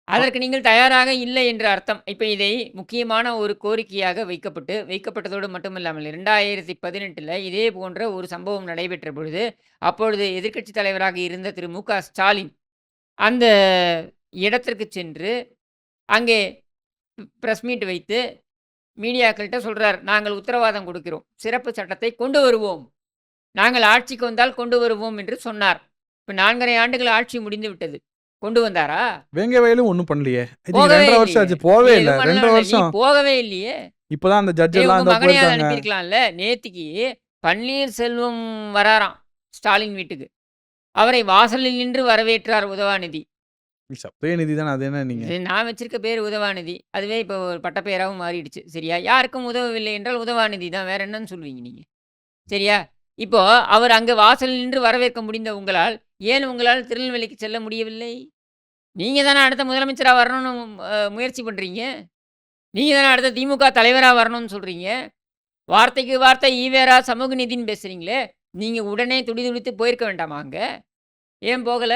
அதற்கு நீங்கள் தயாராக இல்லை என்று அர்த்தம். இப்ப இதை முக்கியமான ஒரு கோரிக்கையாக வைக்கப்பட்டதோடு மட்டுமில்லாமல் 2018ல இதே போன்ற ஒரு சம்பவம் நடைபெற்ற பொழுது, அப்பொழுது எதிர்க்கட்சித் தலைவராக இருந்த திரு மு.க. ஸ்டாலின் அந்த இடத்திற்கு சென்று, அங்கே பிரஸ் மீட் வைத்து மீடியாக்கள்ட்ட சொல்றார். "நாங்கள் உத்தரவாதம் கொடுக்கிறோம். சிறப்பு சட்டத்தை கொண்டு வருவோம். நாங்கள் ஆட்சிக்கு வந்தால் கொண்டு வருவோம்" என்று சொன்னார். இப்ப 4 1/2 ஆண்டுகள் ஆட்சி முடிந்து விட்டது. கொண்டு வந்தாரா? வேங்க வயலும் ஒண்ணும் பண்ணலையே. இது போகவே 2 1/2 வருஷம் இல்லையே. ஆச்சு. நீ போவே இல்ல. எதுவும் 2 1/2 பண்ணல. நீ வருஷம். போகவே இல்லையே. இப்பதான் அந்த ஜட்ஜ் சரி எல்லாம் உங்க அந்த மகனையாவது போயிருக்காங்க. அனுப்பியிருக்கலாம்ல. நேத்திக்கு பன்னீர்செல்வம் வராராம் ஸ்டாலின் வீட்டுக்கு. அவரை வாசலில் நின்று வரவேற்றார் உதவாநிதி. உதயநிதி தானே, அது என்ன நீங்க? இது நான் வச்சிருக்க பேரு உதவாநிதி. அதுவே இப்போ ஒரு பட்டப்பெயராவும் மாறிடுச்சு. சரியா? யாருக்கும் உதவவில்லை என்றால் உதவாநிதி தான். வேற என்னன்னு சொல்லுவீங்க நீங்க? சரியா? இப்போ அவர் அங்க வாசலில் நின்று வரவேற்க முடிந்த உங்களால், ஏன் உங்களால் திருநெல்வேலிக்கு செல்ல முடியவில்லை? நீங்க தானே அடுத்த முதலமைச்சரா வரணும்னு முயற்சி பண்றீங்க. நீங்க தானே அடுத்த திமுக தலைவரா வரணும்னு சொல்றீங்க. வார்த்தைக்கு வார்த்தை ஈவேரா, சமூக நீதின்னு பேசுறீங்களே! நீங்க உடனே துடிதுடித்து போயிருக்க வேண்டாமா அங்க? ஏன் போகல?